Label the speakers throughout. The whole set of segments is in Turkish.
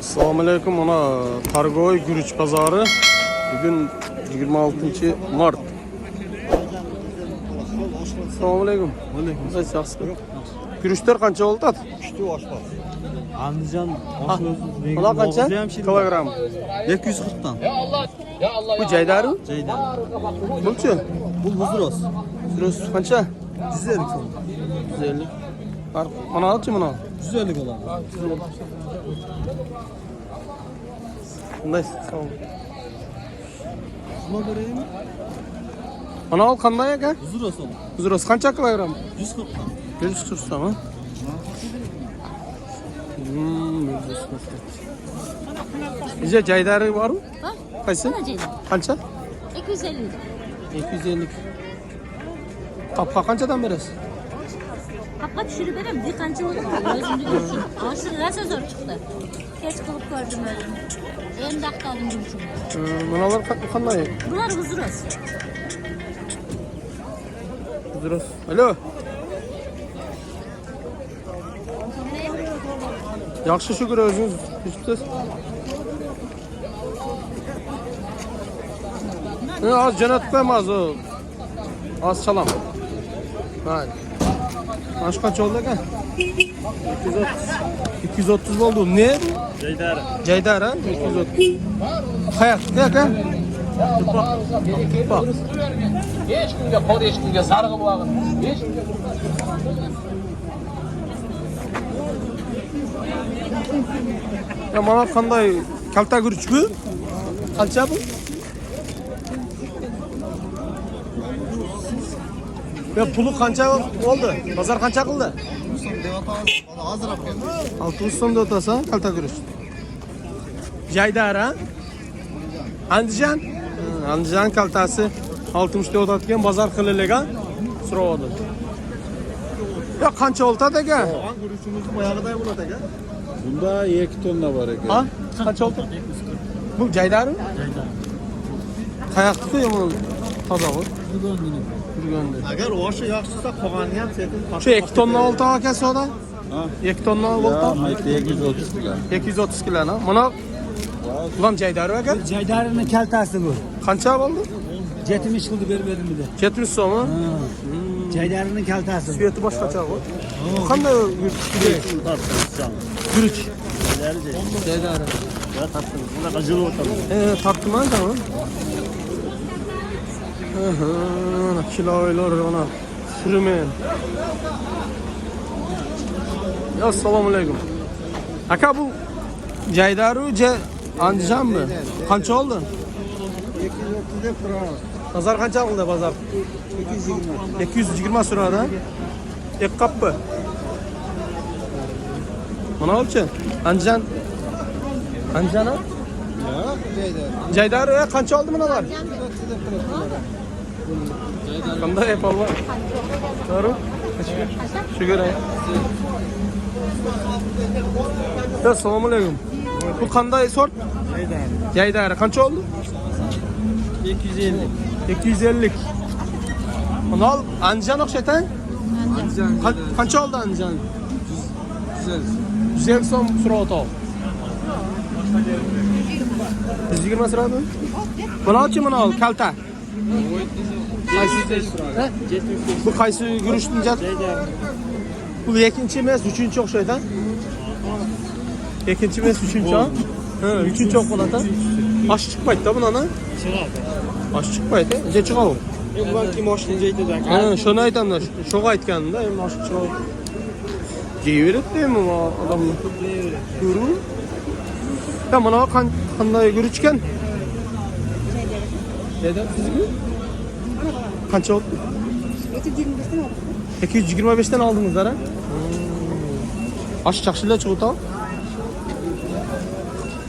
Speaker 1: Assalomu alaykum. Mana Qargoy guruch bozori. Bugun 26 mart. Assalomu alaykum.
Speaker 2: Alaykum.
Speaker 1: Yaxshimi? Guruchlar qancha bo'ldi?
Speaker 2: 3 oshpaz. Andijon
Speaker 1: Ular qancha? Kilogram.
Speaker 2: 240 dan.
Speaker 1: Bu Jaydaru?
Speaker 2: Jaydar.
Speaker 1: Bunchi?
Speaker 2: Bu Huzros.
Speaker 1: Huzros qancha?
Speaker 2: 150 so'm.
Speaker 1: 150. Mana olchi mana.
Speaker 2: 150 bo'ladi.
Speaker 1: Bunday sog'.
Speaker 2: Shuna beraymi?
Speaker 1: Mana ol qanday aka?
Speaker 2: Huzros ol.
Speaker 1: Huzros qancha kilogram?
Speaker 2: 140 dan.
Speaker 1: 140 so'm. Bize Jaydarı var mı?
Speaker 3: Var.
Speaker 1: Kaçsın?
Speaker 3: Bana Jaydar.
Speaker 1: Kaça?
Speaker 3: 250.
Speaker 1: 250. Kapka kançadan veririz?
Speaker 3: Kapka düşürüp verem. Bir kanca olur mu? Özümde dursun. Ama şu rasa zor çıktı. Geç kılıp gördüm özüm. En dakikadım dursun.
Speaker 1: Manalar kanday?
Speaker 3: Bunlar huzuros.
Speaker 1: Huzuros. Alo. Yaxşı şükür özünüz. Hiçbir az cennet koymaz o. Az çalam. Hayır. Kaç kaç oldu ki? 230. 230 oldu. Ne?
Speaker 2: Jaydar.
Speaker 1: Jaydar ha? 230. Hayat. Ne ki? Bak.
Speaker 4: Hech kimga qor, hech kimga sarg'i bo'g'in. Hech kimga
Speaker 1: Ya mana qanday kalta guruch bu? Qancha bu? Ya pulu qancha oldu? Bozor qancha qildi? 600 so'mda o'tasa kalta guruch. Jaydar ha? Andijon? Andijon kaltasi 60 da o'tadigan bozor qilingan so'radi. Ya qancha oltadi aka?
Speaker 2: Guruchimiz oyog'iday bo'ladi aka.
Speaker 5: Bunda 2 tonna var ekan.
Speaker 1: Ha? Qancha oltadi? Bu Jaydarmi?
Speaker 2: Jaydar.
Speaker 1: Qayoqda yomon toza bo'l. Yurganda.
Speaker 2: Agar oshi yaxshisa qolganini ham sekin
Speaker 1: Şu 2 tonna olti aka soda?
Speaker 5: Ha?
Speaker 1: 2 tonna olti?
Speaker 5: Ya, 230 kilo.
Speaker 1: 230 kilo ha. Mana ulan Jaydar aka.
Speaker 6: Jaydarning kaltasi bu.
Speaker 1: Qancha bo'ldi?
Speaker 6: 70 qildi bermadim dedi.
Speaker 1: 70 so'm.
Speaker 6: Jaydarning kaltasi.
Speaker 1: Sveti boshqacha bu. Qanday guruch? Jaydar.
Speaker 2: bunaqa jil o'tadi.
Speaker 1: Tartman tamam. Kiloylar ona sürmen. Ya assalomu alaykum. Aka bu Jaydaru Andijon mı? Qancha oldu?
Speaker 2: 230 deb turamiz.
Speaker 1: Bozor qancha qildi bozor?
Speaker 2: 220.
Speaker 1: 220 so'radi. Ek qappi. Mana olchi? Andijon. Andijon?
Speaker 2: Yo'q, Jaydar.
Speaker 1: Jaydaru qancha oldi bunalar?
Speaker 2: 230 deb turamiz.
Speaker 1: Qanday yapallar? Doğru. Şükür ay. Assalomu alaykum. Bu qanday sort?
Speaker 2: Jaydar.
Speaker 1: Jaydar qancha oldu?
Speaker 2: 250.
Speaker 1: 250. Mana ol Andijon o'xshatan? Qancha oldu Andijon? 150 so'm so'radi. 120 so'radi. Bunachi mana ol kalta. Bu qaysi guruchning jat? Bu ikkinchi emas, uchinchi o'xshaydi. Ikkinchi emas, uchinchi. Ha, uchinchi o'qiladi. Osh chiqmaydi bunani.
Speaker 2: Chiqadi.
Speaker 1: Osh chiqmaydi. Nega chiqadi?
Speaker 2: Bular kim oshni jeydi aka?
Speaker 1: Ha, shuni aytamda. Sho'ga aytganimda, endi osh chiqadi. Jeyveribdimi bu odamni? Ko'ru. Ya mana qanday guruch ekan? Dedi, sizmi? Qancha oldu? 225'ten aldınızlar ha? Aş çakşıyla çıktı.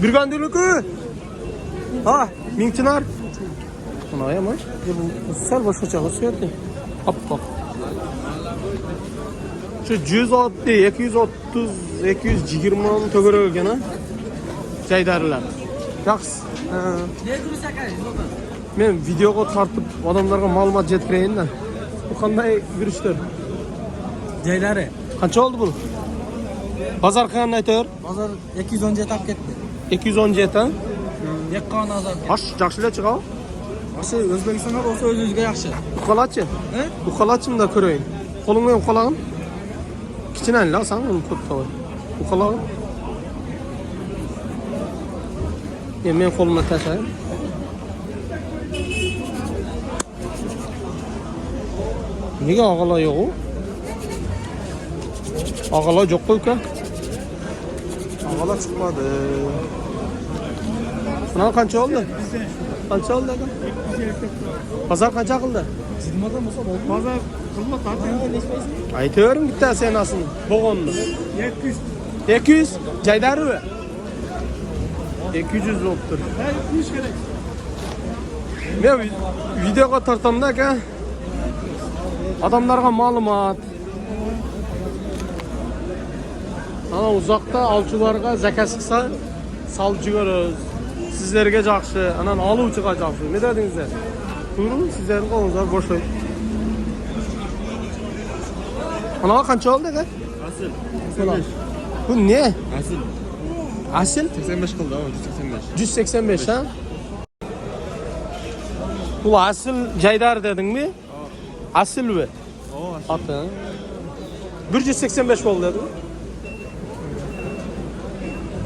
Speaker 1: Bir gandırlık ha, Mintinar. Buna ya maç. Bu sel başka çakısı verdi. Hop hop. Şu 160, 230, 220 tögörögen ha. Jaydarlar. Yaxşı. Men videoga tartib odamlarga ma'lumot yetkirayin da. Bu qanday guruchlar?
Speaker 6: Jaydari.
Speaker 1: Qancha oldi bu? Bozor qanday aytayapti?
Speaker 2: Bozor 217 olib ketdi.
Speaker 1: 217 ha?
Speaker 2: Yaqqon nazar.
Speaker 1: Xo'sh, yaxshilar chiqadi.
Speaker 2: Yaxshi, O'zbekistonda bo'lsa o'z-o'ziga yaxshi.
Speaker 1: Uqalachi.
Speaker 2: He?
Speaker 1: Uqalachimda ko'rayin. Qo'lingga ham uqalag'in. Kichkinanglar san uni ko'p. Uqalag'in. Men qo'limga tashlayman. Nega og'alo yo'q u? Og'alo yo'q uka. Og'alo chiqmadi. Mana qancha oldi? Qancha oldi aka? Bozor qancha qildi?
Speaker 2: Sizmadan bo'lsa bo'ldi. Bozor qilma tartib.
Speaker 1: Aytaverim bittasi enasini. Bo'g'onni.
Speaker 2: 200.
Speaker 1: 200 jaydarmi? 200 olibdir.
Speaker 2: Ha, 200 kerak.
Speaker 1: Men videoga tortamda aka. Adamlarga ma'lumot. Ana uzoqda olchilarga zakas qilsa salib jigariz. Sizlarga yaxshi, ana oluvchiga yaxshi. Ne dedingizlar? To'g'rimi? Sizlarning qo'lingizga boshlaydi. Ana qancha oldi aka?
Speaker 2: Asl.
Speaker 1: Bu ne?
Speaker 2: Asl.
Speaker 1: Asl
Speaker 2: 85 qildi, 185.
Speaker 1: 185 ha? Bu asl jaydar dedingmi? Asl bu. Ati. 185 bo'ldi dedim.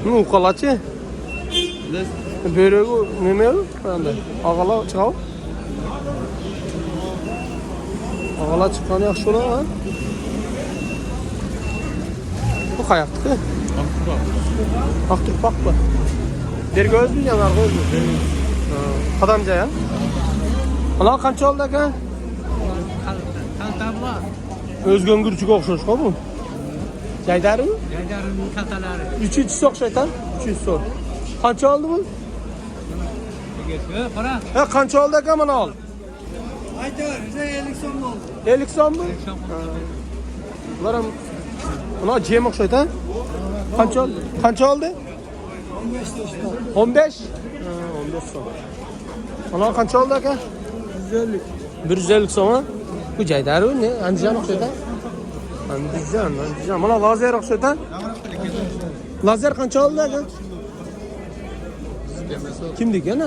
Speaker 1: Nu qolachi? Böregi nima u? Qanday? Og'ala chiqadi. Og'ala chiqqani yaxshi bo'ladi, ha? Bu qayoqda? Aqturpaqmi? Bergozmi, yanarg'ozmi? Qadamja ya? Ana qancha oldi aka?
Speaker 2: Kaltabla.
Speaker 1: O'zgongurchiga o'xshash-ku bu. Jaydarmi?
Speaker 2: Jaydarning kaltalari.
Speaker 1: 300 o'xshaydi, 300 so'm. Qancha oldi bu?
Speaker 2: Qara.
Speaker 1: Ha, qancha oldi aka mana ol?
Speaker 2: Aytar, 50 so'm oldu.
Speaker 1: 50 so'mmi? Ular ham mana jem o'xshaydi, ha? Qancha oldi? Qancha oldi? 15. Ha, 15 so'm. Mana qancha oldi aka?
Speaker 2: 150.
Speaker 1: 150 so'm, ha? Bu jaydaru ne? Andijon o'xshaydi. Andijon. Mana lazer o'xshaydi. Lazer qancha oldi aka? Kim degan?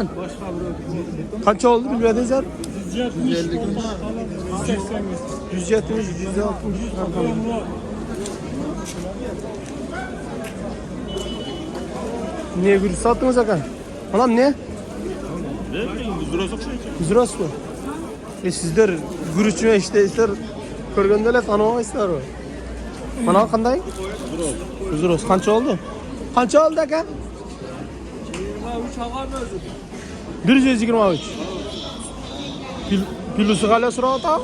Speaker 1: Qancha oldi bilmadingizlar? 170, 160. Ne gürüz sattınız aka? Anam ne? Güzros mu? Sizler gürüçme işte ister körgöndeler tanımaysızlar o. Ana qanday? Güzros. Qancha oldu? Qancha oldu aka?
Speaker 2: 23 algan o'zi.
Speaker 1: 123. Pilusi qalay surata?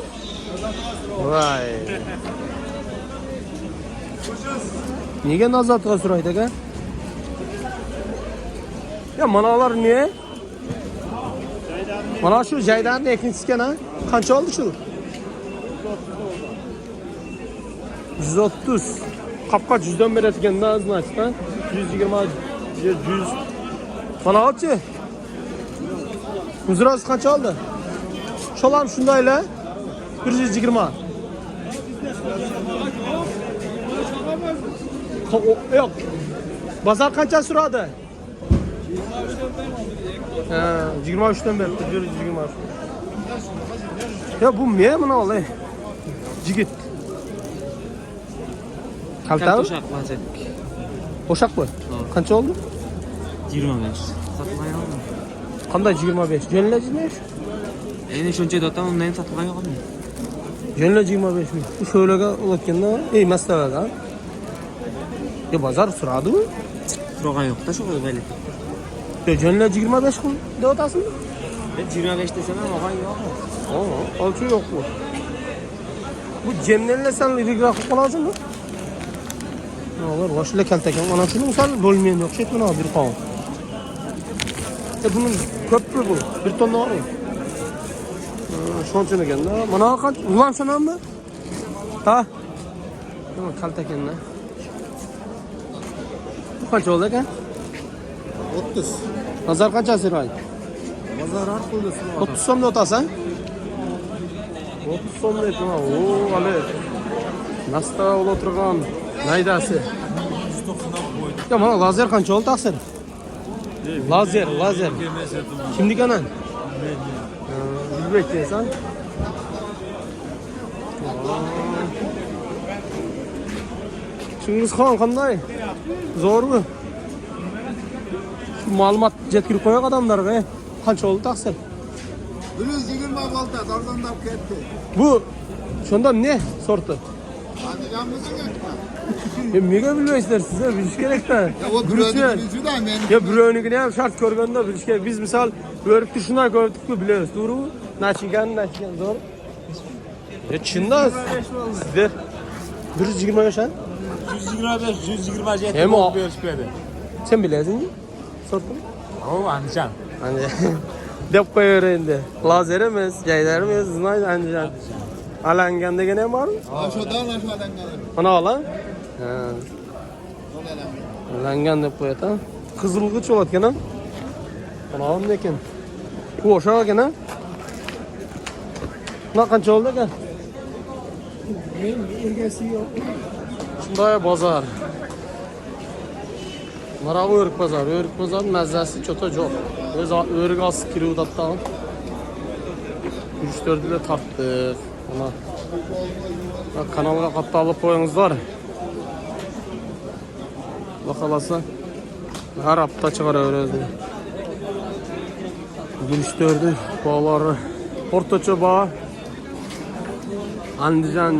Speaker 1: Vay. Nega nazatga suraydi aka? Ya manalar niye? Mana shu jaydarni ekinchigan ha? Qancha oldi shu? 130. Qapqa 100dan beradigan-da, значит, ha? 120, 100. Mana olchi. Uzroz qancha oldi? Sholam shundaylar. 120. Yo'q. Bozor qancha suradi? 23'ten beri 120. Ya bu ne mana olay? Jigit. Kalta?
Speaker 2: Oshaq vaziyatlik.
Speaker 1: Oshaq bu. Qancha oldi?
Speaker 2: 25. Satmay oldim.
Speaker 1: Qanday 25? Jo'nla 25?
Speaker 2: Endi shuncha dotam undan satmay oldim.
Speaker 1: Jo'nla 25 mi? Bu sho'laga ulatganda, maslaga. Ya bozor suradi-ku?
Speaker 2: So'rag'an yo'q-da shu o'ylaydi.
Speaker 1: Jo'nla 25 qil deyotasizmi?
Speaker 2: Ben 25 desem ham og'ay yo'q.
Speaker 1: Olchi yo'q bu. Bu jemnenle sen liga qilib qolasizmi? Ular boshla kaltakan. Mana shuni sal bo'lmaydi, o'xshaydi mana bir qon. Bunun köprü bu. Bir ton var mı? Şonçunu gende. Mana kaç? Ulan sana mı? Ha? Tamam kaltaken ne? Bu kaç oldu ki?
Speaker 5: 30.
Speaker 1: Nazar kaç asır ay?
Speaker 5: Mazar arqıldı.
Speaker 1: 30 so'm da otasan? 30 so'm da etma. Oo, ale. Nasta ol o'tirgan naydasi. Ya mana lazer qancha oldi taqsir? Lazer. Kimniki ana? Yuzbek deysan. Chingizxon qanday? Zo'rmi? Ma'lumot yetkazib qo'yaq odamlarga. Qancha oldi taqsir?
Speaker 5: 120 volta arzonlab ketdi.
Speaker 1: Bu shunda ne sorti?
Speaker 5: Andijonmisiz?
Speaker 1: Nega bilmaysizlar sizlar bilish kerak-da.
Speaker 5: Ya o birovnikida men.
Speaker 1: Ya birovnikini ham shart ko'rganda bilish kerak. Biz misol ko'ribdi shunday ko'ribdi-ku bilamiz, to'g'rimi? Nachigan zo'r. Ya chinda sizlar 125 ha?
Speaker 2: 125, 127
Speaker 1: Hem o-
Speaker 2: berishmedi.
Speaker 1: Sen bilasizmi? Sortini?
Speaker 2: O Andijon.
Speaker 1: Hani deb qo'yaver endi. Lazer emas, jaylar emas, znay Andijon. Alangan degan ham bormi?
Speaker 5: Aşağıdan aşağıdan gelir.
Speaker 1: Mana ola? Ha. Alangan deb qo'yadi. Qizilg'ich bo'layotgan ham. Mana nima ekan? Bu o'sha ekan ha? Nima qancha oldi ekan? Men egasi yo'q. Shunday bozor. Mana o'rik bozor mazasi cho'ta yo'q. O'z o'rik olib kirib o'tadi. 3-4 yil topdik. Mana kanalga qatta olib qo'yingizlar. Bakalasa her hafta çıkarıyoruz. Gülüştürdü bağları. Ortaça bağ. Andijan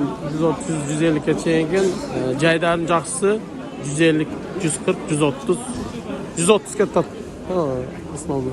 Speaker 1: 130-150 keçeyken Caydar'ın jaksı 150, 140, 130. 130 ketap. Ha, основной.